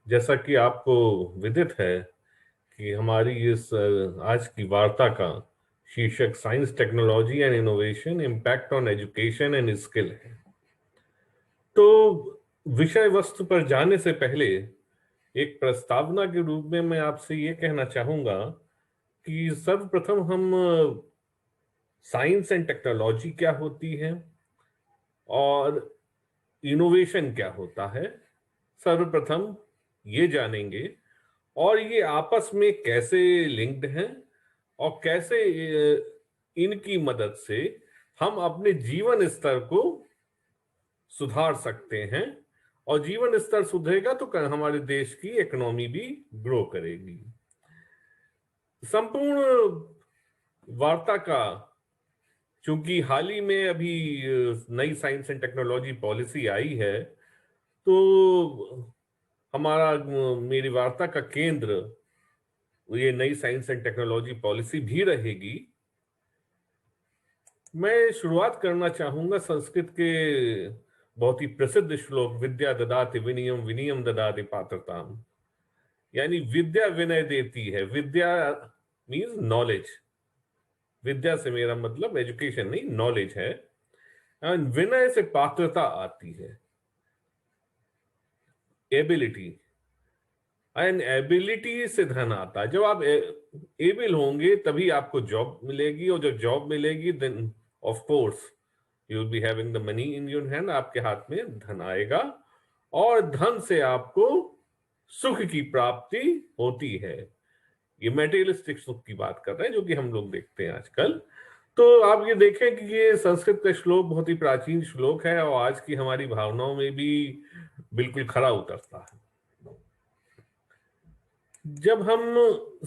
जैसा कि आपको विदित है कि हमारी इस आज की वार्ता का शीर्षक science technology and innovation impact on education and skill है। तो विषय वस्तु पर जाने से पहले एक प्रस्तावना के रूप में मैं आपसे ये कहना चाहूंगा कि सर्वप्रथम हम साइंस एंड टेक्नोलॉजी क्या होती है और इनोवेशन क्या होता है, सर्वप्रथम ये जानेंगे। और ये आपस में कैसे लिंक्ड हैं और कैसे इनकी मदद से हम अपने जीवन स्तर को सुधार सकते हैं। और जीवन स्तर सुधरेगा तो हमारे देश की इकोनॉमी भी ग्रो करेगी। संपूर्ण वार्ता का, चूंकि हाल ही में अभी नई साइंस एंड टेक्नोलॉजी पॉलिसी आई है, तो मेरी वार्ता का केंद्र ये नई साइंस एंड टेक्नोलॉजी पॉलिसी भी रहेगी। मैं शुरुआत करना चाहूंगा संस्कृत के बहुत ही प्रसिद्ध श्लोक विद्या ददाति विनयम विनयम ददाति पात्रताम, यानी विद्या विनय देती है। विद्या मीन्स नॉलेज, विद्या से मेरा मतलब एजुकेशन नहीं, नॉलेज है। एंड विनय से पात्रता आती है, एबिलिटी। एंड एबिलिटी से धन आता है। जब आप एबल होंगे तभी आपको जॉब मिलेगी, और जब जॉब मिलेगी then of course you will be having the money in your hand, आपके हाथ में धन आएगा। और धन से आपको सुख की प्राप्ति होती है। ये मेटेरियलिस्टिक सुख की बात कर रहे हैं जो कि हम लोग देखते हैं आजकल। तो आप ये देखें कि ये संस्कृत का श्लोक बहुत ही प्राचीन श्लोक है और आज की हमारी भावनाओं में भी बिल्कुल खरा उतरता है। जब हम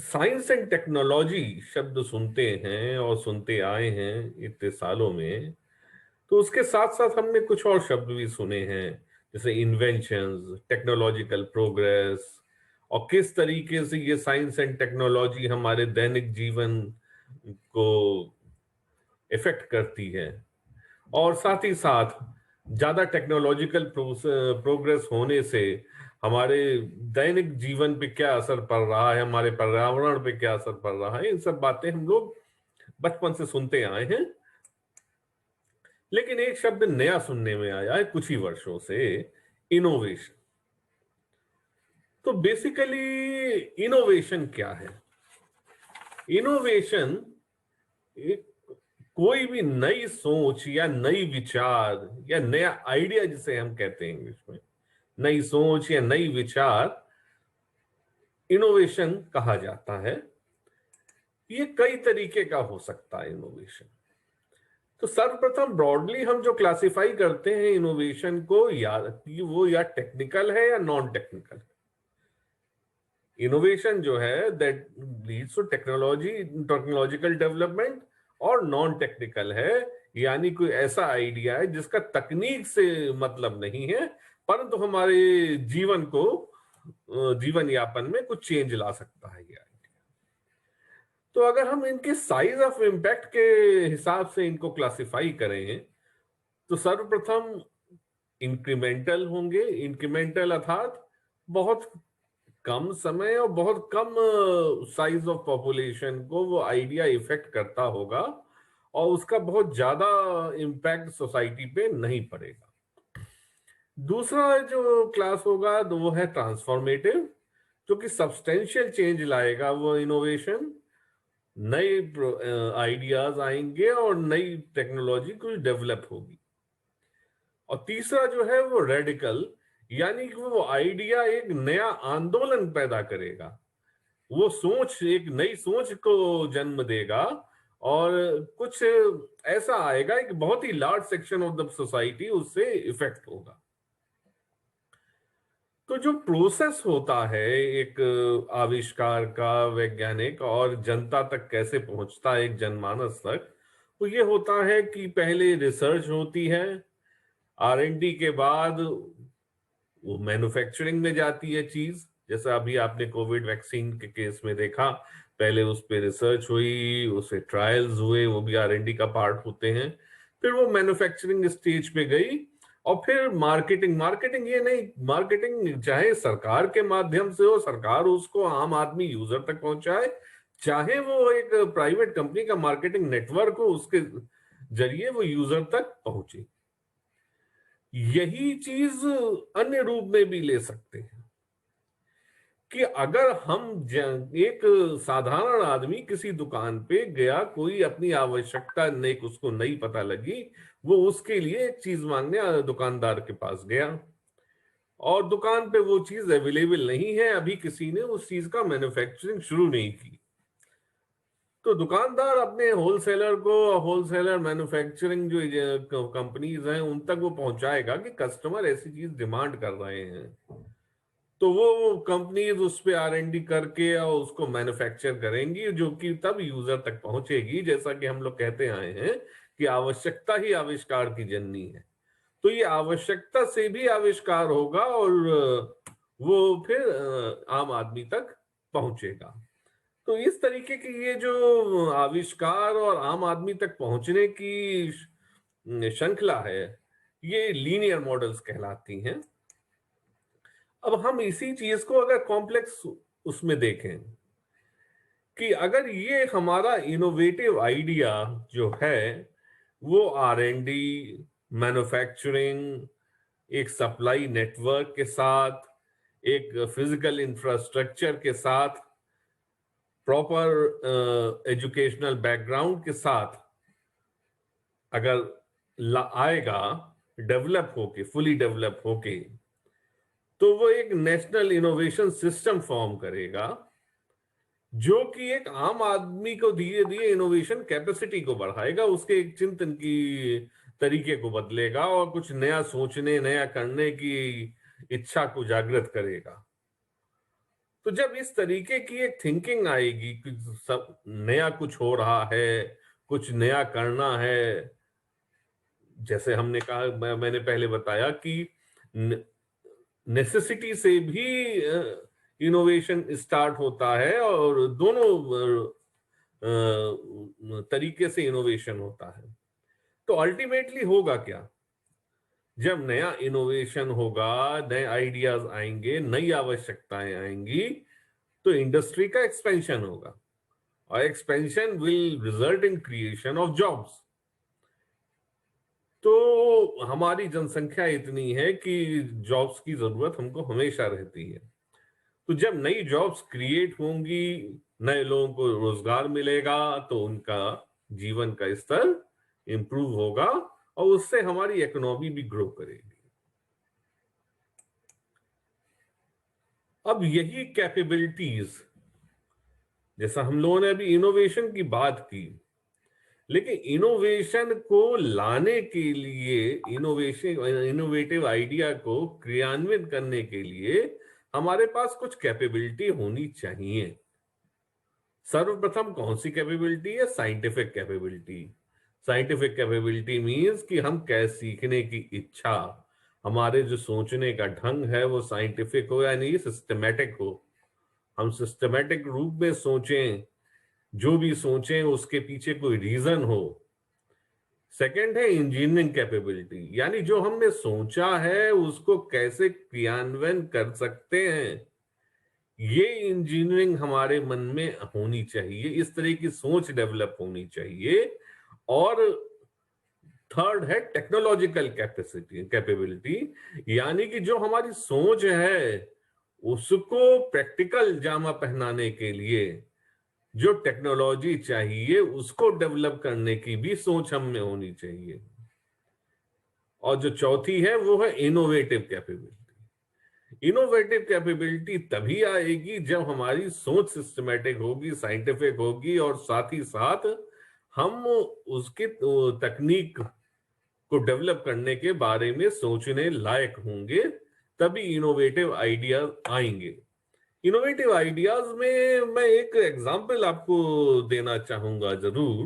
साइंस एंड टेक्नोलॉजी शब्द सुनते हैं और सुनते आए हैं इतने सालों में, तो उसके साथ साथ हमने कुछ और शब्द भी सुने हैं, जैसे इन्वेंशंस, टेक्नोलॉजिकल प्रोग्रेस, और किस तरीके से ये साइंस एंड टेक्नोलॉजी हमारे दैनिक जीवन को इफेक्ट करती है। और साथ ही साथ ज्यादा टेक्नोलॉजिकल प्रोग्रेस होने से हमारे दैनिक जीवन पे क्या असर पड़ रहा है, हमारे पर्यावरण पे क्या असर पड़ रहा है, इन सब बातें हम लोग बचपन से सुनते आए हैं। लेकिन एक शब्द नया सुनने में आया है कुछ ही वर्षों से, इनोवेशन। तो बेसिकली इनोवेशन क्या है? इनोवेशन एक कोई भी नई सोच या नई विचार या नया आइडिया, जिसे हम कहते हैं इंग्लिश में, नई सोच या नई विचार, इनोवेशन कहा जाता है। ये कई तरीके का हो सकता है इनोवेशन। तो सर्वप्रथम ब्रॉडली हम जो क्लासिफाई करते हैं इनोवेशन को, या कि वो या टेक्निकल है या नॉन टेक्निकल है। इनोवेशन जो है that leads to technological development, और नॉन टेक्निकल है यानी कोई ऐसा आइडिया है जिसका तकनीक से मतलब नहीं है, परंतु हमारे जीवन यापन में कुछ चेंज ला सकता है ये आइडिया। तो अगर हम इनके साइज ऑफ इम्पैक्ट के हिसाब से इनको क्लासिफाई करें, तो सर्वप्रथम इंक्रीमेंटल होंगे। इंक्रीमेंटल अर्थात बहुत कम समय और बहुत कम साइज ऑफ पॉपुलेशन को वो आइडिया इफेक्ट करता होगा, और उसका बहुत ज्यादा इम्पैक्ट सोसाइटी पे नहीं पड़ेगा। दूसरा जो क्लास होगा तो वो है ट्रांसफॉर्मेटिव, जो कि सब्सटेंशियल चेंज लाएगा। वो इनोवेशन, नए आइडियाज आएंगे और नई टेक्नोलॉजी कुछ डेवलप होगी। और तीसरा जो है वो रेडिकल, यानी कि वो आइडिया एक नया आंदोलन पैदा करेगा। वो सोच एक नई सोच को जन्म देगा, और कुछ ऐसा आएगा कि बहुत ही large section of the society उससे इफेक्ट होगा। तो जो प्रोसेस होता है एक आविष्कार का, वैज्ञानिक और जनता तक कैसे पहुंचता है, एक जनमानस तक, तो ये होता है कि पहले रिसर्च होती है, R&D के बाद वो मैन्युफैक्चरिंग में जाती है चीज। जैसा अभी आपने कोविड वैक्सीन के केस में देखा, पहले उस पर रिसर्च हुई, उसे ट्रायल्स हुए, वो भी R&D का पार्ट होते हैं। फिर वो मैन्युफैक्चरिंग स्टेज पे गई, और फिर मार्केटिंग, मार्केटिंग ये नहीं, मार्केटिंग चाहे सरकार के माध्यम से हो, सरकार उसको आम आदमी यूजर तक पहुंचाए, चाहे वो एक प्राइवेट कंपनी का मार्केटिंग नेटवर्क हो, उसके जरिए वो यूजर तक पहुंचे। यही चीज अन्य रूप में भी ले सकते हैं कि अगर हम एक साधारण आदमी किसी दुकान पे गया, कोई अपनी आवश्यकता नहीं, उसको नहीं पता लगी, वो उसके लिए एक चीज मांगने दुकानदार के पास गया और दुकान पे वो चीज अवेलेबल नहीं है, अभी किसी ने उस चीज का मैन्युफैक्चरिंग शुरू नहीं की, तो दुकानदार अपने होलसेलर को, होलसेलर मैन्युफैक्चरिंग जो कंपनीज हैं उन तक वो पहुंचाएगा कि कस्टमर ऐसी चीज डिमांड कर रहे हैं, तो वो कंपनीज उस पे R&D करके और उसको मैन्युफैक्चर करेंगी, जो कि तब यूजर तक पहुंचेगी। जैसा कि हम लोग कहते आए हैं कि आवश्यकता ही आविष्कार की जननी है, तो ये आवश्यकता से भी आविष्कार होगा और वो फिर आम आदमी तक पहुंचेगा। तो इस तरीके की ये जो आविष्कार और आम आदमी तक पहुंचने की श्रृंखला है, ये लीनियर मॉडल्स कहलाती हैं। अब हम इसी चीज को अगर कॉम्प्लेक्स उसमें देखें कि अगर ये हमारा इनोवेटिव आइडिया जो है वो R&D, मैन्युफैक्चरिंग, एक सप्लाई नेटवर्क के साथ, एक फिजिकल इंफ्रास्ट्रक्चर के साथ, प्रॉपर एजुकेशनल बैकग्राउंड के साथ अगर आएगा, डेवलप होके, फुली डेवलप होके, तो वो एक नेशनल इनोवेशन सिस्टम फॉर्म करेगा जो कि एक आम आदमी को धीरे धीरे इनोवेशन कैपेसिटी को बढ़ाएगा, उसके एक चिंतन की तरीके को बदलेगा और कुछ नया सोचने, नया करने की इच्छा को जागृत करेगा। तो जब इस तरीके की एक थिंकिंग आएगी कि सब नया कुछ हो रहा है, कुछ नया करना है, जैसे हमने कहा, मैंने पहले बताया कि नेसेसिटी से भी इनोवेशन स्टार्ट होता है और दोनों तरीके से इनोवेशन होता है। तो अल्टीमेटली होगा क्या, जब नया इनोवेशन होगा, नए आइडियाज आएंगे, नई आवश्यकताएं आएंगी, तो इंडस्ट्री का एक्सपेंशन होगा और expansion will result in creation of jobs. तो हमारी जनसंख्या इतनी है कि जॉब्स की जरूरत हमको हमेशा रहती है। तो जब नई जॉब्स क्रिएट होंगी, नए लोगों को रोजगार मिलेगा, तो उनका जीवन का स्तर इंप्रूव होगा और उससे हमारी इकोनॉमी भी ग्रो करेगी। अब यही कैपेबिलिटीज, जैसा हम लोगों ने अभी इनोवेशन की बात की, लेकिन इनोवेशन को लाने के लिए, इनोवेटिव आइडिया को क्रियान्वित करने के लिए हमारे पास कुछ कैपेबिलिटी होनी चाहिए। सर्वप्रथम कौन सी कैपेबिलिटी है? Scientific capability. Scientific capability means कि हम कैसे सीखने की इच्छा, हमारे जो सोचने का ढंग है वो साइंटिफिक हो, यानी सिस्टमेटिक हो। हम सिस्टमेटिक रूप में सोचें, जो भी सोचें उसके पीछे कोई रीजन हो। सेकंड है इंजीनियरिंग कैपेबिलिटी, यानी जो हमने सोचा है उसको कैसे क्रियान्वयन कर सकते हैं, ये इंजीनियरिंग हमारे मन में होनी चाहिए, इस तरह की सोच डेवलप होनी चाहिए। और थर्ड है टेक्नोलॉजिकल कैपेबिलिटी, यानी कि जो हमारी सोच है उसको प्रैक्टिकल जामा पहनाने के लिए जो टेक्नोलॉजी चाहिए उसको डेवलप करने की भी सोच हम में होनी चाहिए। और जो चौथी है वो है इनोवेटिव कैपेबिलिटी। इनोवेटिव कैपेबिलिटी तभी आएगी जब हमारी सोच सिस्टमेटिक होगी, साइंटिफिक होगी और साथ ही साथ हम उसकी तकनीक को डेवलप करने के बारे में सोचने लायक होंगे, तभी इनोवेटिव आइडियाज आएंगे। इनोवेटिव आइडियाज में मैं एक एग्जांपल आपको देना चाहूंगा जरूर,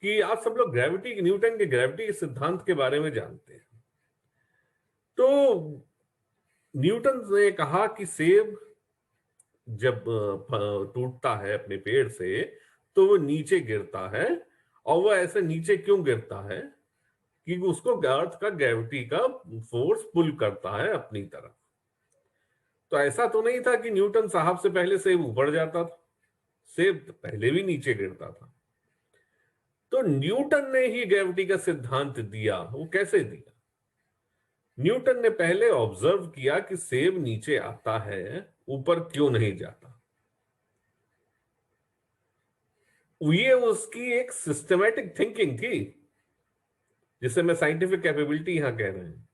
कि आप सब लोग न्यूटन के ग्रेविटी के सिद्धांत के बारे में जानते हैं। तो न्यूटन ने कहा कि सेब जब टूटता है अपने पेड़ से तो वो नीचे गिरता है, और वो ऐसे नीचे क्यों गिरता है? कि उसको अर्थ का ग्रेविटी का फोर्स पुल करता है अपनी तरफ। तो ऐसा तो नहीं था कि न्यूटन साहब से पहले सेब ऊपर जाता था, सेब पहले भी नीचे गिरता था। तो न्यूटन ने ही ग्रेविटी का सिद्धांत दिया। वो कैसे दिया? न्यूटन ने पहले ऑब्जर्व किया कि सेब नीचे आता है, ऊपर क्यों नहीं जाता। ये उसकी एक सिस्टमैटिक थिंकिंग थी, जिसे मैं साइंटिफिक कैपेबिलिटी यहां कह रहे हैं।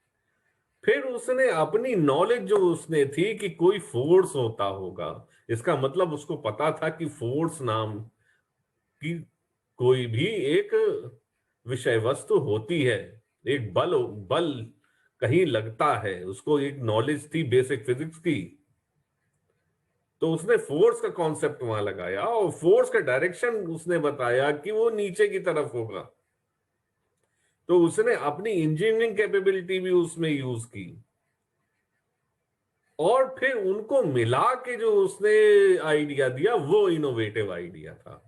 फिर उसने अपनी नॉलेज जो उसने थी कि कोई फोर्स होता होगा, इसका मतलब उसको पता था कि फोर्स नाम की कोई भी एक विषय वस्तु होती है, एक बल बल कहीं लगता है, उसको एक नॉलेज थी बेसिक फिजिक्स की। तो उसने फोर्स का कॉन्सेप्ट वहां लगाया और फोर्स का डायरेक्शन उसने बताया कि वो नीचे की तरफ होगा। तो उसने अपनी इंजीनियरिंग कैपेबिलिटी भी उसमें यूज की, और फिर उनको मिला के जो उसने आइडिया दिया वो इनोवेटिव आइडिया था।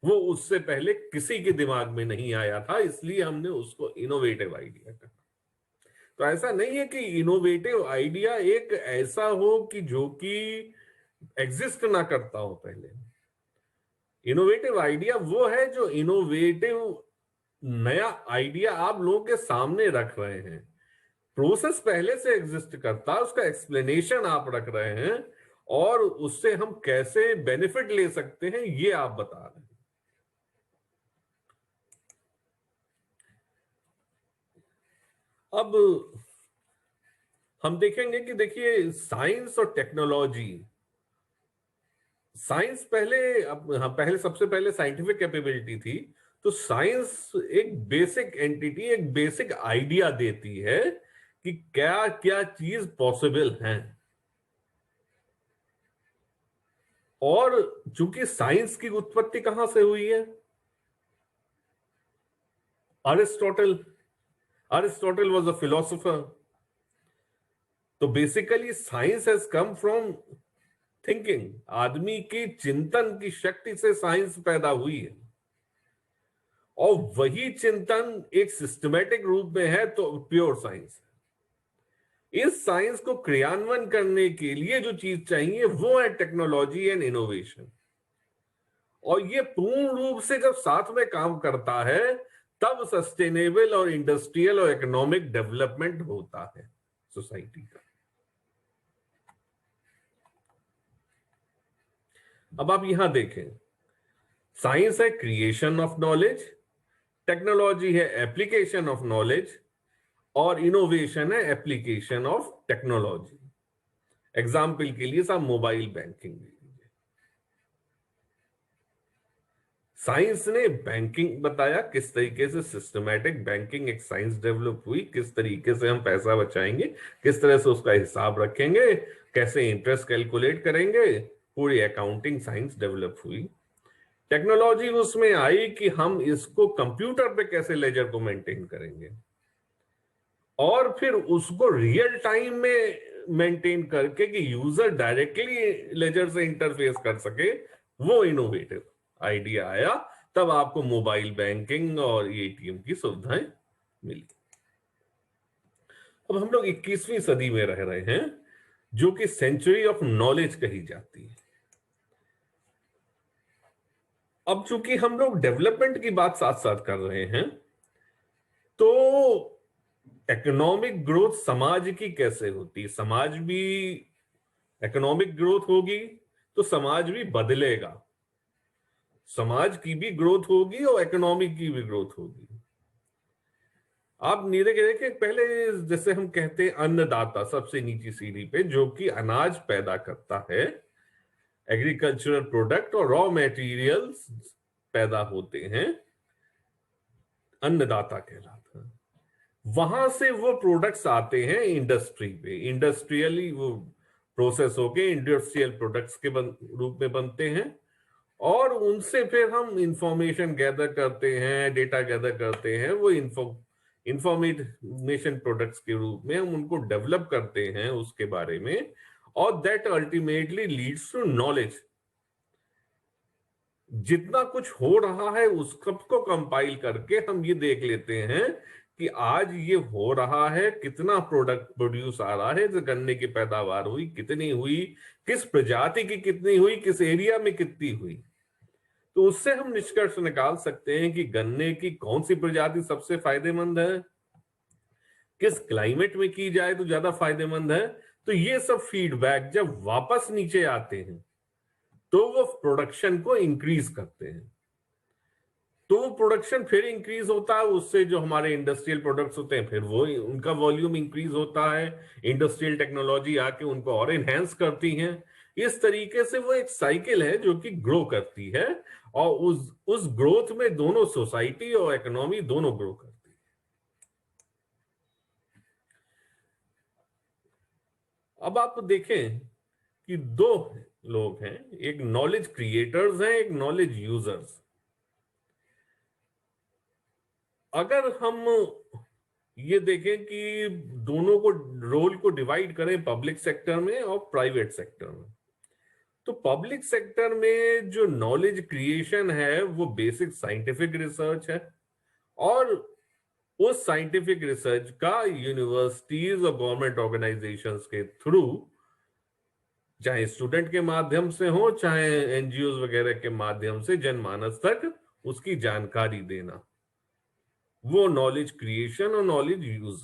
वो उससे पहले किसी के दिमाग में नहीं आया था, इसलिए हमने उसको इनोवेटिव आइडिया कहा। तो ऐसा नहीं है कि इनोवेटिव आइडिया एक ऐसा हो कि जो कि एग्जिस्ट ना करता हो पहले। इनोवेटिव आइडिया वो है जो इनोवेटिव नया आइडिया आप लोगों के सामने रख रहे हैं। प्रोसेस पहले से एग्जिस्ट करता है, उसका एक्सप्लेनेशन आप रख रहे हैं, और उससे हम कैसे बेनिफिट ले सकते हैं ये आप बता रहे हैं। अब हम देखेंगे कि देखिए साइंस और टेक्नोलॉजी, साइंस पहले, अब हाँ, पहले सबसे पहले साइंटिफिक कैपेबिलिटी थी। तो साइंस एक बेसिक एंटिटी, एक बेसिक आइडिया देती है कि क्या क्या चीज पॉसिबल है। और चूंकि साइंस की उत्पत्ति कहां से हुई है? Aristotle. Aristotle was a philosopher. तो basically science has come from thinking. आदमी की चिंतन की शक्ति से साइंस पैदा हुई है, और वही चिंतन एक सिस्टमेटिक रूप में है तो प्योर साइंस है। इस साइंस को क्रियान्वयन करने के लिए जो चीज चाहिए वो है टेक्नोलॉजी एंड इनोवेशन। और ये पूर्ण रूप से जब साथ में काम करता है, तब सस्टेनेबल और इंडस्ट्रियल और इकोनॉमिक डेवलपमेंट होता है सोसाइटी का। अब आप यहां देखें, साइंस है क्रिएशन ऑफ नॉलेज, टेक्नोलॉजी है एप्लीकेशन ऑफ नॉलेज, और इनोवेशन है एप्लीकेशन ऑफ टेक्नोलॉजी। एग्जाम्पल के लिए साहब मोबाइल बैंकिंग ले लीजिए। साइंस ने बैंकिंग बताया, किस तरीके से सिस्टमैटिक बैंकिंग एक साइंस डेवलप हुई, किस तरीके से हम पैसा बचाएंगे, किस तरह से उसका हिसाब रखेंगे, कैसे इंटरेस्ट कैलकुलेट करेंगे, पूरी अकाउंटिंग साइंस डेवलप हुई। टेक्नोलॉजी उसमें आई कि हम इसको कंप्यूटर पे कैसे लेजर को मेंटेन करेंगे, और फिर उसको रियल टाइम में मेंटेन करके कि यूजर डायरेक्टली लेजर से इंटरफेस कर सके। वो इनोवेटिव आइडिया आया, तब आपको मोबाइल बैंकिंग और एटीएम की सुविधाएं मिली। अब हम लोग 21वीं सदी में रह रहे हैं, जो कि सेंचुरी ऑफ नॉलेज कही जाती है। अब चूंकि हम लोग डेवलपमेंट की बात साथ साथ कर रहे हैं, तो इकोनॉमिक ग्रोथ समाज की कैसे होती है? समाज भी, इकोनॉमिक ग्रोथ होगी तो समाज भी बदलेगा, समाज की भी ग्रोथ होगी और इकोनॉमिक की भी ग्रोथ होगी। आप नीचे के देखिए, पहले जैसे हम कहते हैं अन्नदाता सबसे नीची सीढ़ी पे, जो कि अनाज पैदा करता है, एग्रीकल्चरल प्रोडक्ट और रॉ मटेरियल्स पैदा होते हैं, अन्नदाता कहलाता है। वहां से वो प्रोडक्ट्स आते हैं इंडस्ट्री पे, इंडस्ट्रियली वो प्रोसेस होके इंडस्ट्रियल प्रोडक्ट्स के रूप में बनते हैं, और उनसे फिर हम इंफॉर्मेशन गैदर करते हैं, डेटा गैदर करते हैं, वो इंफॉर्मेशन प्रोडक्ट्स के रूप में हम उनको डेवलप करते हैं उसके बारे में, और that ultimately leads to knowledge. जितना कुछ हो रहा है उस सबको कंपाइल करके हम ये देख लेते हैं कि आज ये हो रहा है, कितना प्रोडक्ट प्रोड्यूस आ रहा है, जो गन्ने की पैदावार हुई, कितनी हुई, किस प्रजाति की कितनी हुई, किस एरिया में कितनी हुई। तो उससे हम निष्कर्ष निकाल सकते हैं कि गन्ने की कौन सी प्रजाति सबसे फायदेमंद है, किस क्लाइमेट में की जाए तो ज्यादा फायदेमंद है। तो ये सब फीडबैक जब वापस नीचे आते हैं तो वो प्रोडक्शन को इंक्रीज करते हैं। तो वो प्रोडक्शन फिर इंक्रीज होता है, उससे जो हमारे इंडस्ट्रियल प्रोडक्ट्स होते हैं फिर वो उनका वॉल्यूम इंक्रीज होता है, इंडस्ट्रियल टेक्नोलॉजी आके उनको और एनहेंस करती हैं। इस तरीके से वो एक साइकिल है जो कि ग्रो करती है, और उस ग्रोथ में दोनों सोसाइटी और इकोनॉमी दोनों ग्रो करती है। अब आप देखें कि दो लोग हैं, एक नॉलेज क्रिएटर्स हैं, एक नॉलेज यूजर्स। अगर हम ये देखें कि दोनों को रोल को डिवाइड करें पब्लिक सेक्टर में और प्राइवेट सेक्टर में, तो पब्लिक सेक्टर में जो नॉलेज क्रिएशन है वो बेसिक साइंटिफिक रिसर्च है, और उस साइंटिफिक रिसर्च का यूनिवर्सिटीज और गवर्नमेंट ऑर्गेनाइजेशंस के थ्रू, चाहे स्टूडेंट के माध्यम से हो चाहे एनजीओ वगैरह के माध्यम से, जनमानस तक उसकी जानकारी देना, वो नॉलेज क्रिएशन और नॉलेज यूज।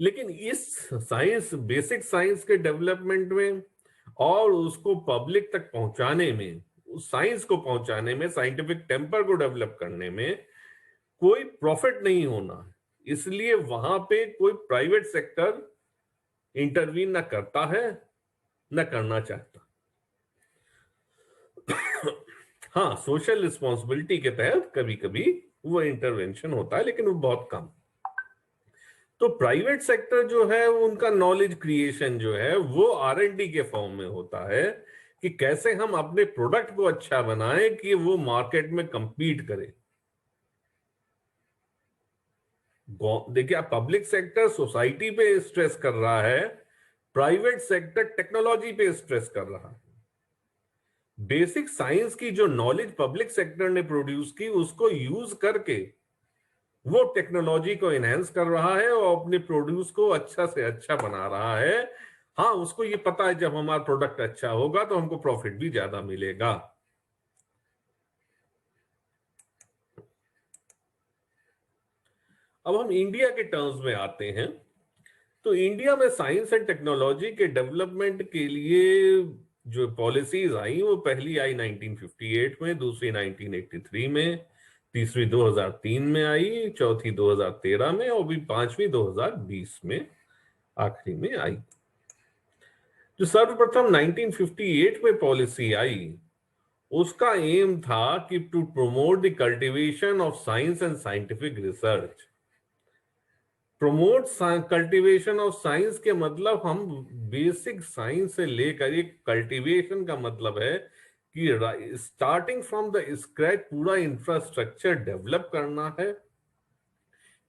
लेकिन इस साइंस, बेसिक साइंस के डेवलपमेंट में और उसको पब्लिक तक पहुंचाने में, उस साइंस को पहुंचाने में, साइंटिफिक टेम्पर को डेवलप करने में कोई प्रॉफिट नहीं होना है, इसलिए वहां पे कोई प्राइवेट सेक्टर इंटरवीन ना करता है ना करना चाहता। हाँ, सोशल रिस्पॉन्सिबिलिटी के तहत कभी कभी वो इंटरवेंशन होता है, लेकिन वो बहुत कम। तो प्राइवेट सेक्टर जो है उनका नॉलेज क्रिएशन जो है वो R&D के फॉर्म में होता है, कि कैसे हम अपने प्रोडक्ट को अच्छा बनाएं कि वो मार्केट में compete करे। देखिए, पब्लिक सेक्टर सोसाइटी पे स्ट्रेस कर रहा है, प्राइवेट सेक्टर टेक्नोलॉजी पे स्ट्रेस कर रहा है। बेसिक साइंस की जो नॉलेज पब्लिक सेक्टर ने प्रोड्यूस की, उसको यूज करके वो टेक्नोलॉजी को एनहेंस कर रहा है और अपने प्रोड्यूस को अच्छा से अच्छा बना रहा है। हाँ, उसको ये पता है जब हमारा प्रोडक्ट अच्छा होगा तो हमको प्रॉफिट भी ज्यादा मिलेगा। अब हम इंडिया के टर्म्स में आते हैं, तो इंडिया में साइंस एंड टेक्नोलॉजी के डेवलपमेंट के लिए जो पॉलिसीज आई, वो पहली आई 1958 में, दूसरी 1983 में, तीसरी 2003 में आई, चौथी 2013 में, और भी पांचवी 2020 में आखिरी में आई। जो सर्वप्रथम 1958 में पॉलिसी आई, उसका एम था कि to promote the cultivation of science and scientific research. Promote cultivation of science के मतलब हम बेसिक साइंस से लेकर, एक कल्टीवेशन का मतलब है कि स्टार्टिंग फ्रॉम द स्क्रैच पूरा इंफ्रास्ट्रक्चर डेवलप करना है,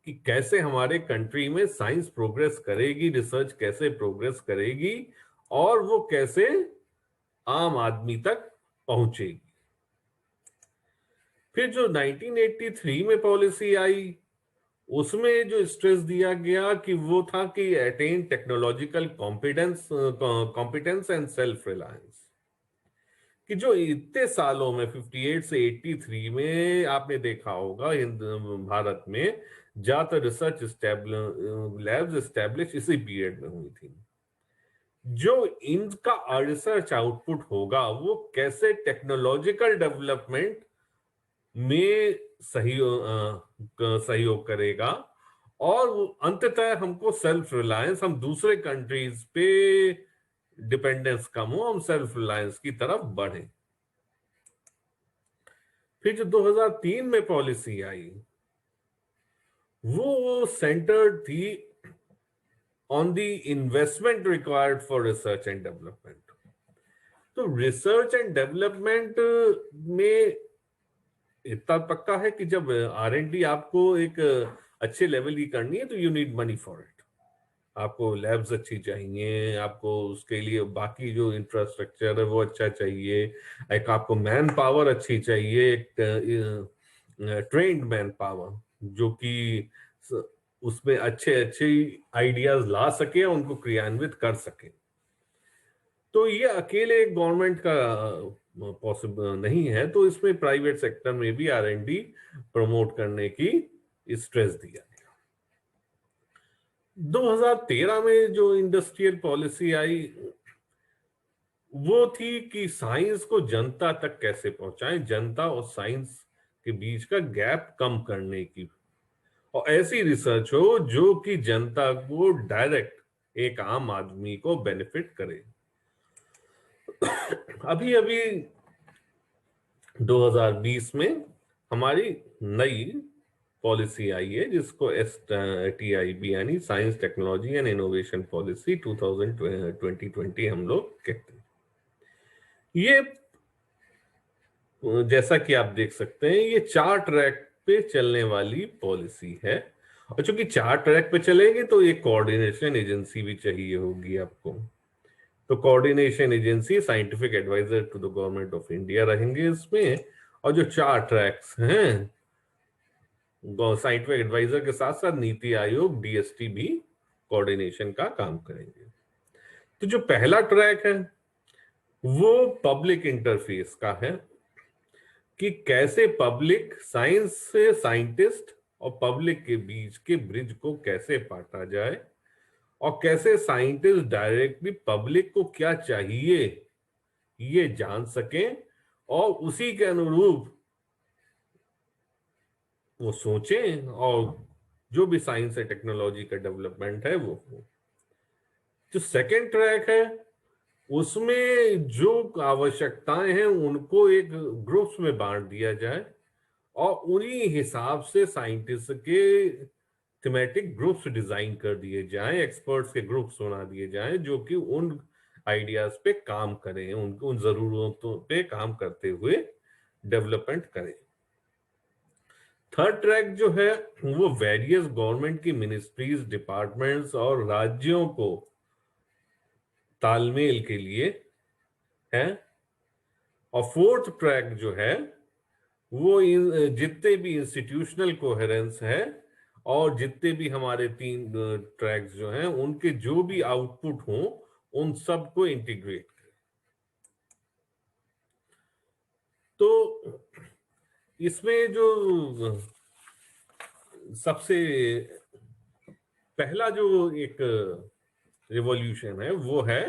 कि कैसे हमारे कंट्री में साइंस प्रोग्रेस करेगी, रिसर्च कैसे प्रोग्रेस करेगी, और वो कैसे आम आदमी तक पहुंचेगी। फिर जो 1983 में पॉलिसी आई, उसमें जो स्ट्रेस दिया गया कि वो था कि attain technological competence and self reliance, कि जो इतने सालों में 58 से 83 में आपने देखा होगा भारत में ज्यादातर रिसर्च लैब्स एस्टेब्लिश इसी पीरियड में हुई थी। जो इनका रिसर्च आउटपुट होगा वो कैसे टेक्नोलॉजिकल डेवलपमेंट में सहयोग करेगा, और अंततः हमको सेल्फ रिलायंस, हम दूसरे कंट्रीज पे डिपेंडेंस कम हो, हम सेल्फ रिलायंस की तरफ बढ़े। फिर जो 2003 में पॉलिसी आई, वो सेंटर्ड थी on the investment required for research and development. तो रिसर्च एंड डेवलपमेंट में इतना पक्का है कि जब R&D आपको एक अच्छे लेवल की करनी है तो you need money for it. आपको लैब्स अच्छी चाहिए, आपको उसके लिए बाकी जो इंफ्रास्ट्रक्चर है वो अच्छा चाहिए, एक आपको मैन पावर अच्छी चाहिए, एक ट्रेन्ड मैन पावर। जो कि उसमें अच्छे अच्छे आइडियाज ला सके, उनको क्रियान्वित कर सके। तो ये अकेले गवर्नमेंट का पॉसिबल नहीं है, तो इसमें प्राइवेट सेक्टर में भी R&D प्रमोट करने की स्ट्रेस दिया गया। 2013 में जो इंडस्ट्रियल पॉलिसी आई वो थी कि साइंस को जनता तक कैसे पहुंचाएं, जनता और साइंस के बीच का गैप कम करने की, और ऐसी रिसर्च हो जो कि जनता को डायरेक्ट, एक आम आदमी को बेनिफिट करे। अभी अभी 2020 में हमारी नई पॉलिसी आई है जिसको STIB यानी science technology and innovation policy 2020 हम लोग कहते हैं। ये जैसा कि आप देख सकते हैं ये 4 ट्रैक पे चलने वाली पॉलिसी है, और चूंकि 4 ट्रैक पे चलेंगे तो एक कोऑर्डिनेशन एजेंसी भी चाहिए होगी आपको। तो coordination agency scientific adviser to the government of India रहेंगे इसमें, और जो 4 ट्रैक्स हैं साइंटिफिक एडवाइजर के साथ साथ नीति आयोग DST भी कोऑर्डिनेशन का काम करेंगे। तो जो पहला ट्रैक है वो पब्लिक इंटरफेस का है कि कैसे पब्लिक, साइंस से साइंटिस्ट और पब्लिक के बीच के ब्रिज को कैसे पाटा जाए, और कैसे साइंटिस्ट डायरेक्टली पब्लिक को क्या चाहिए ये जान सकें और उसी के अनुरूप वो सोचें, और जो भी साइंस और टेक्नोलॉजी का डेवलपमेंट है वो हो। जो सेकेंड ट्रैक है उसमें जो आवश्यकताएं हैं उनको एक ग्रुप्स में बांट दिया जाए, और उन्हीं हिसाब से साइंटिस्ट के थीमेटिक ग्रुप्स डिजाइन कर दिए जाएं, एक्सपर्ट्स के ग्रुप्स बना दिए जाएं जो कि उन आइडियाज पे काम करें, उन जरूरतों पे काम करते हुए डेवलपमेंट करें। थर्ड ट्रैक जो है वो वेरियस गवर्नमेंट की मिनिस्ट्रीज, डिपार्टमेंट्स और राज्यों को तालमेल के लिए है। और फोर्थ ट्रैक जो है वो जितने भी इंस्टीट्यूशनल कोहेरेंस है और जितने भी हमारे 3 ट्रैक्स जो हैं उनके जो भी आउटपुट हों उन सबको इंटीग्रेट करें। तो इसमें जो सबसे पहला जो एक रिवॉल्यूशन है वो है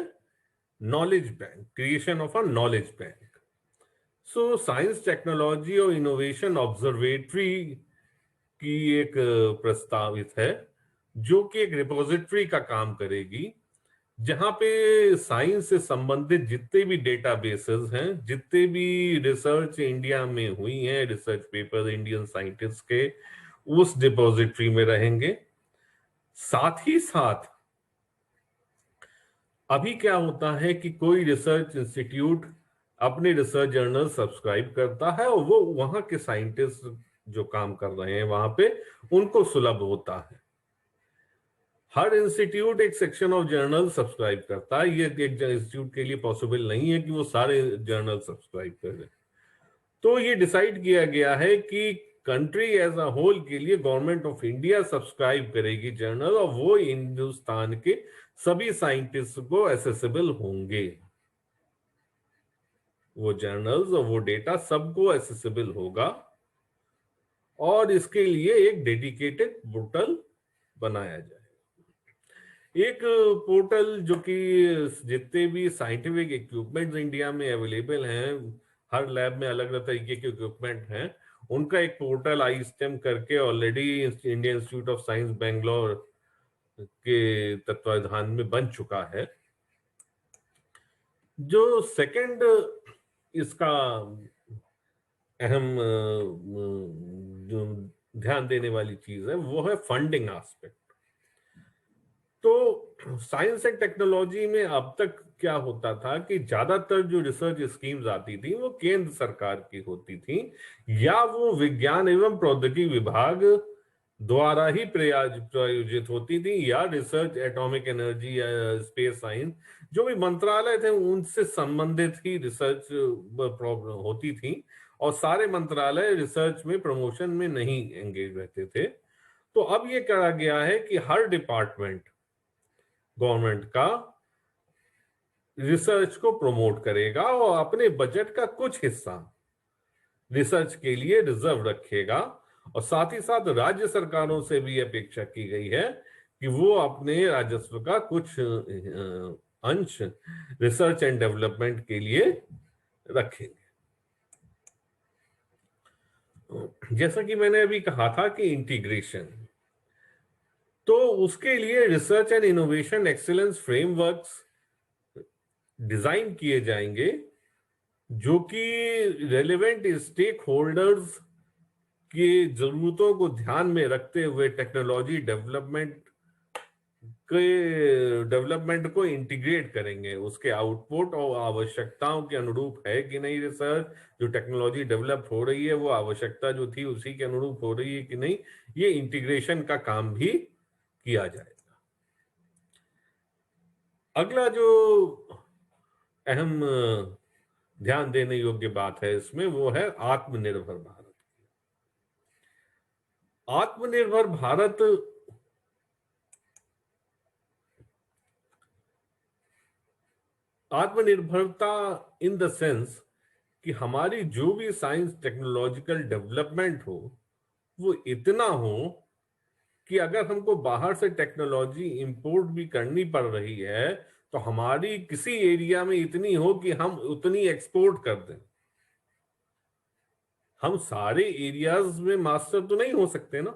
knowledge bank, creation of a knowledge bank. So science, technology और इनोवेशन ऑब्जर्वेटरी की एक प्रस्तावित है जो कि एक रिपोजिटरी का काम करेगी, जहां पे साइंस से संबंधित जितने भी डेटाबेसेस हैं, जितने भी रिसर्च इंडिया में हुई हैं, रिसर्च पेपर इंडियन साइंटिस्ट के, उस डिपोजिटरी में रहेंगे। साथ ही साथ अभी क्या होता है कि कोई रिसर्च इंस्टीट्यूट अपने रिसर्च जर्नल सब्सक्राइब करता है और वो वहां के साइंटिस्ट जो काम कर रहे हैं वहां पे उनको सुलभ होता है। हर इंस्टीट्यूट एक सेक्शन ऑफ जर्नल सब्सक्राइब करता है, ये एक इंस्टीट्यूट के लिए पॉसिबल नहीं है कि वो सारे जर्नल सब्सक्राइब करें। तो ये डिसाइड किया गया है कि कंट्री एज अ होल के लिए गवर्नमेंट ऑफ इंडिया सब्सक्राइब करेगी जर्नल, और वो हिंदुस्तान के सभी साइंटिस्ट को एसेसिबल होंगे। वो जर्नल्स और वो डेटा सबको एसेसिबल होगा, और इसके लिए एक डेडिकेटेड पोर्टल बनाया जाए। एक पोर्टल जो कि जितने भी साइंटिफिक इक्विपमेंट्स इंडिया में अवेलेबल हैं, हर लैब में अलग अलग तरीके के इक्विपमेंट हैं, उनका एक पोर्टल iSTEM करके already Indian institute of science Bangalore के तत्वाधान में बन चुका है। जो सेकंड इसका अहम जो ध्यान देने वाली चीज है वो है फंडिंग एस्पेक्ट। तो साइंस एंड टेक्नोलॉजी में अब तक क्या होता था कि ज्यादातर जो रिसर्च स्कीम्स आती थी वो केंद्र सरकार की होती थी, या वो विज्ञान एवं प्रौद्योगिकी विभाग द्वारा ही प्रायोजित होती थी, या रिसर्च, एटॉमिक एनर्जी या स्पेस साइंस जो भी मंत्रालय थे उनसे संबंधित ही रिसर्च प्रॉब्लम होती थी। और सारे मंत्रालय रिसर्च में प्रमोशन में नहीं एंगेज रहते थे। तो अब ये करा गया है कि हर डिपार्टमेंट गवर्नमेंट का रिसर्च को प्रमोट करेगा और अपने बजट का कुछ हिस्सा रिसर्च के लिए रिजर्व रखेगा। और साथ ही साथ राज्य सरकारों से भी अपेक्षा की गई है कि वो अपने राजस्व का कुछ अंश रिसर्च एंड डेवलपमेंट के लिए रखेंगे। जैसा कि मैंने अभी कहा था कि इंटीग्रेशन, तो उसके लिए research and innovation excellence frameworks design किए जाएंगे जो कि रेलेवेंट स्टेक होल्डर्स की जरूरतों को ध्यान में रखते हुए टेक्नोलॉजी डेवलपमेंट को इंटीग्रेट करेंगे। उसके आउटपुट और आवश्यकताओं के अनुरूप है कि नहीं रिसर्च, जो टेक्नोलॉजी डेवलप हो रही है वो आवश्यकता जो थी उसी के अनुरूप हो रही है कि नहीं, ये इंटीग्रेशन का काम भी किया जाएगा। अगला जो अहम ध्यान देने योग्य बात है इसमें वो है आत्मनिर्भर भारत। आत्मनिर्भर भारत आत्मनिर्भरता इन द सेंस कि हमारी जो भी साइंस टेक्नोलॉजिकल डेवलपमेंट हो वो इतना हो कि अगर हमको बाहर से टेक्नोलॉजी इंपोर्ट भी करनी पड़ रही है तो हमारी किसी एरिया में इतनी हो कि हम उतनी एक्सपोर्ट कर दें। हम सारे एरियाज में मास्टर तो नहीं हो सकते ना,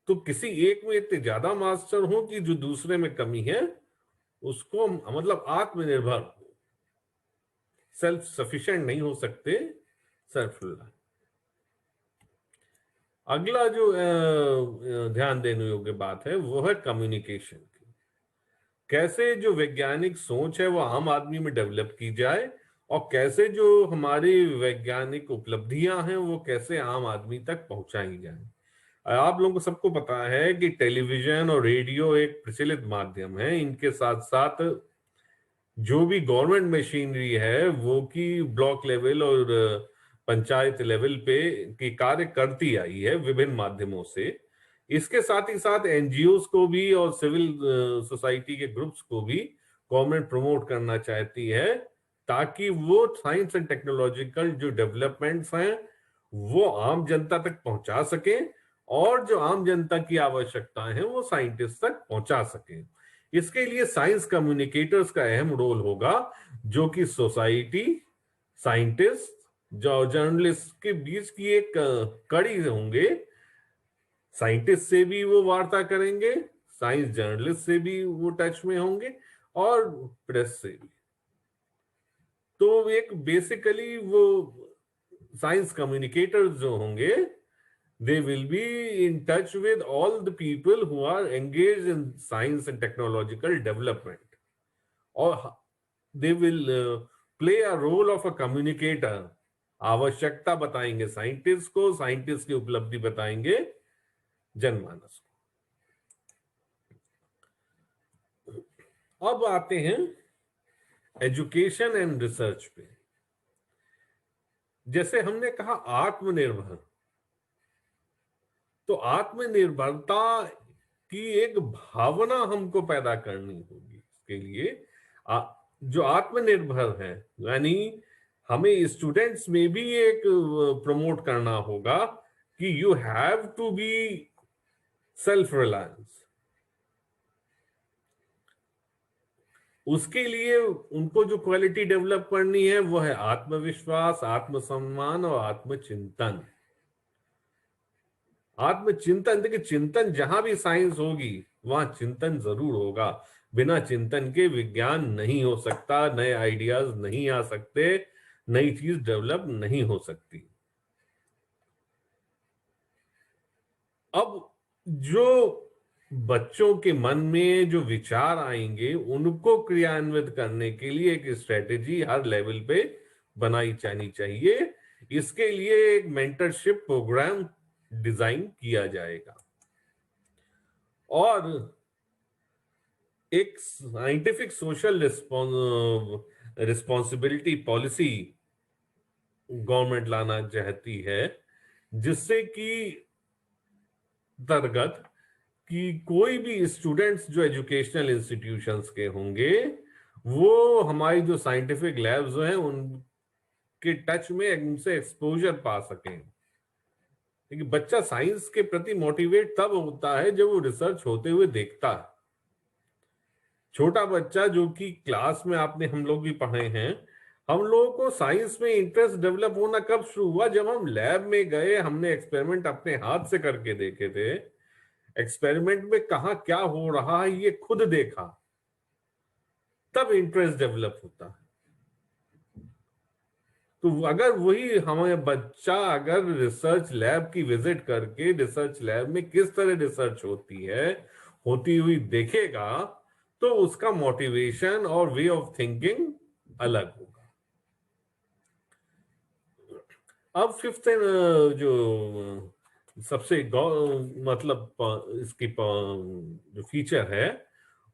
तो किसी एक में इतने ज्यादा मास्टर हो कि जो दूसरे में कमी है उसको मतलब आत्मनिर्भर, सेल्फ सफिशिएंट नहीं हो सकते, सेल्फ रिलायंट। अगला जो ध्यान देने योग्य बात है वो है कम्युनिकेशन की। कैसे जो वैज्ञानिक सोच है वो आम आदमी में डेवलप की जाए और कैसे जो हमारी वैज्ञानिक उपलब्धियां हैं वो कैसे आम आदमी तक पहुंचाई जाए। आप लोगों को सबको पता है कि टेलीविजन और रेडियो एक प्रचलित माध्यम है, इनके साथ साथ जो भी गवर्नमेंट मशीनरी है वो की ब्लॉक लेवल और पंचायत लेवल पे की कार्य करती आई है विभिन्न माध्यमों से। इसके साथ ही साथ एनजीओ को भी और सिविल सोसाइटी के ग्रुप्स को भी गवर्नमेंट प्रमोट करना चाहती है ताकि वो साइंस एंड टेक्नोलॉजिकल जो डेवलपमेंट्स हैं वो आम जनता तक पहुंचा सके और जो आम जनता की आवश्यकताएं हैं वो साइंटिस्ट तक पहुंचा सके। इसके लिए साइंस कम्युनिकेटर्स का अहम रोल होगा जो कि सोसाइटी, साइंटिस्ट, जो जर्नलिस्ट के बीच की एक कड़ी होंगे। साइंटिस्ट से भी वो वार्ता करेंगे, साइंस जर्नलिस्ट से भी वो टच में होंगे और प्रेस से भी। तो एक बेसिकली वो साइंस कम्युनिकेटर्स जो होंगे they will be in touch with all the people who are engaged in science and technological development, or they will play a role of a communicator। आवश्यकता बताएंगे साइंटिस्ट को, साइंटिस्ट की उपलब्धि बताएंगे जनमानस को। अब आते हैं एजुकेशन एंड रिसर्च पे। जैसे हमने कहा आत्मनिर्भर, तो आत्मनिर्भरता की एक भावना हमको पैदा करनी होगी। इसके लिए जो आत्मनिर्भर है यानी हमें स्टूडेंट्स में भी एक प्रमोट करना होगा कि you have to be self reliance. उसके लिए उनको जो क्वालिटी डेवलप करनी है वो है आत्मविश्वास, आत्मसम्मान और आत्मचिंतन। आत्मचिंतन, देखिए चिंतन जहां भी साइंस होगी वहां चिंतन जरूर होगा। बिना चिंतन के विज्ञान नहीं हो सकता, नए आइडियाज नहीं आ सकते, नई चीज डेवलप नहीं हो सकती। अब जो बच्चों के मन में जो विचार आएंगे उनको क्रियान्वित करने के लिए एक स्ट्रेटेजी हर लेवल पे बनाई जानी चाहिए। इसके लिए एक मेंटरशिप प्रोग्राम डिजाइन किया जाएगा और एक scientific social responsibility policy government लाना चाहती है, जिससे कि अंतर्गत कि कोई भी स्टूडेंट्स जो एजुकेशनल इंस्टीट्यूशंस के होंगे वो हमारी जो साइंटिफिक लैब्स हैं उनके टच में, उनसे एक्सपोजर पा सकें। क्योंकि बच्चा साइंस के प्रति मोटिवेट तब होता है जब वो रिसर्च होते हुए देखता है। छोटा बच्चा जो कि क्लास में आपने हम लोग भी पढ़े हैं, हम लोगों को साइंस में इंटरेस्ट डेवलप होना कब शुरू हुआ? जब हम लैब में गए, हमने एक्सपेरिमेंट अपने हाथ से करके देखे थे, एक्सपेरिमेंट में कहाँ क्या हो रहा है ये खुद देखा, तब इंटरेस्ट डेवलप होता है। तो अगर वही हमें बच्चा अगर रिसर्च लैब की विजिट करके रिसर्च लैब में किस तरह रिसर्च होती है होती हुई देखेगा, तो उसका मोटिवेशन और वे ऑफ थिंकिंग अलग होगा। अब फिफ्थ जो सबसे मतलब इसकी जो फीचर है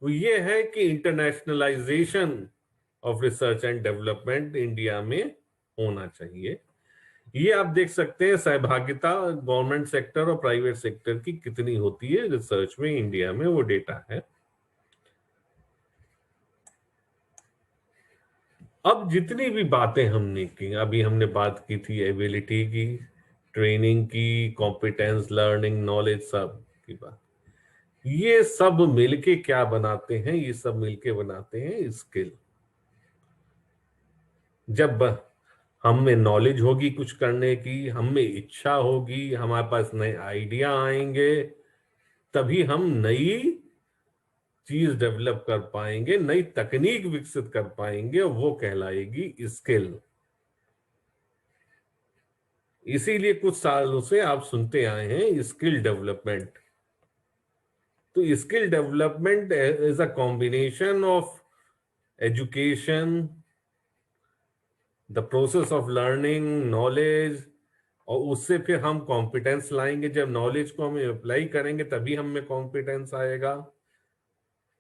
वो ये है कि internationalisation of research and development India में होना चाहिए। ये आप देख सकते हैं सहभागिता गवर्नमेंट सेक्टर और प्राइवेट सेक्टर की कितनी होती है रिसर्च में इंडिया में, वो डेटा है। अब जितनी भी बातें हमने की, अभी हमने बात की थी एबिलिटी की, ट्रेनिंग की, कॉम्पिटेंस, लर्निंग, नॉलेज, सब की बात, ये सब मिलके क्या बनाते हैं? ये सब मिलके बनाते हैं स्किल। जब हम में नॉलेज होगी कुछ करने की, हम में इच्छा होगी, हमारे पास नए आइडिया आएंगे, तभी हम नई चीज डेवलप कर पाएंगे, नई तकनीक विकसित कर पाएंगे, वो कहलाएगी स्किल। इसीलिए कुछ सालों से आप सुनते आए हैं स्किल डेवलपमेंट। तो skill development is a combination of education, the process of learning, knowledge, और उससे फिर हम कॉम्पिटेंस लाएंगे। जब नॉलेज को हम अप्लाई करेंगे तभी हम में कॉम्पिटेंस आएगा।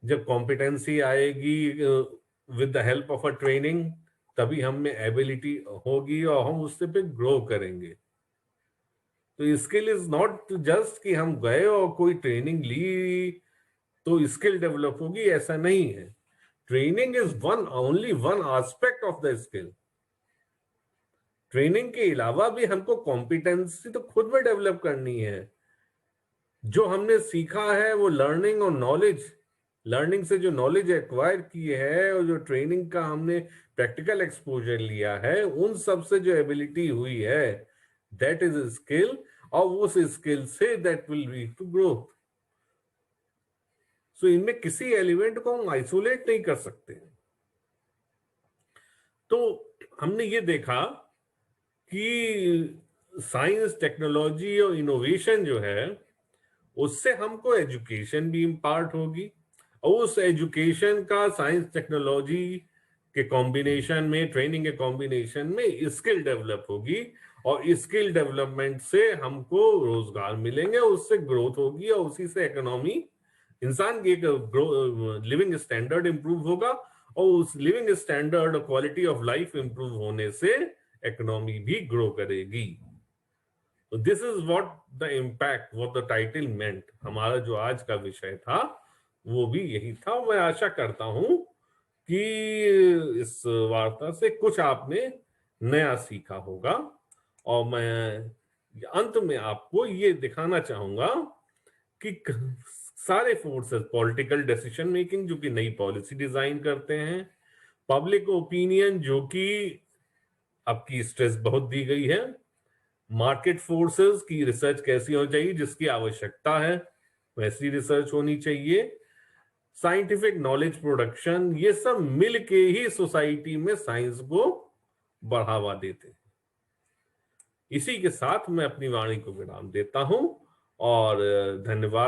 जब कॉम्पिटेंसी आएगी with the help of a training, तभी हम में एबिलिटी होगी और हम उससे फिर ग्रो करेंगे। तो स्किल इज नॉट जस्ट कि हम गए और कोई ट्रेनिंग ली तो स्किल डेवलप होगी, ऐसा नहीं है। Training is one only one aspect of the skill. Training के अलावा भी हमको कॉम्पिटेंसी तो खुद में डेवलप करनी है। जो हमने सीखा है वो लर्निंग और नॉलेज, लर्निंग से जो नॉलेज एक्वायर की है और जो ट्रेनिंग का हमने प्रैक्टिकल एक्सपोजर लिया है, उन सब से जो एबिलिटी हुई है, दैट इज स्किल। और उस स्किल से that will lead to growth. So इनमें किसी एलिमेंट को हम आइसोलेट नहीं कर सकते। तो हमने ये देखा कि साइंस, टेक्नोलॉजी और इनोवेशन जो है उससे हमको एजुकेशन भी इम्पार्ट होगी, और उस एजुकेशन का साइंस टेक्नोलॉजी के कॉम्बिनेशन में, ट्रेनिंग के कॉम्बिनेशन में स्किल डेवलप होगी, और स्किल डेवलपमेंट से हमको रोजगार मिलेंगे, उससे ग्रोथ होगी, और उसी से इकोनॉमी, इंसान की एक लिविंग स्टैंडर्ड इंप्रूव होगा, और उस लिविंग स्टैंडर्ड और क्वालिटी ऑफ लाइफ इंप्रूव होने से इकोनॉमी भी ग्रो करेगी। तो this is what the impact, what the title meant. हमारा जो आज का विषय था वो भी यही था। मैं आशा करता हूं कि इस वार्ता से कुछ आपने नया सीखा होगा, और मैं अंत में आपको ये दिखाना चाहूंगा कि सारे फोर्सेस, पॉलिटिकल डिसीजन मेकिंग जो कि नई पॉलिसी डिजाइन करते हैं, पब्लिक ओपिनियन जो कि आपकी स्ट्रेस बहुत दी गई है, मार्केट फोर्सेस की रिसर्च कैसी होनी चाहिए, जिसकी आवश्यकता है वैसी रिसर्च होनी चाहिए, साइंटिफिक नॉलेज प्रोडक्शन, ये सब मिलके ही सोसाइटी में साइंस को बढ़ावा देते हैं। इसी के साथ मैं अपनी वाणी को विराम देता हूं, और धन्यवाद।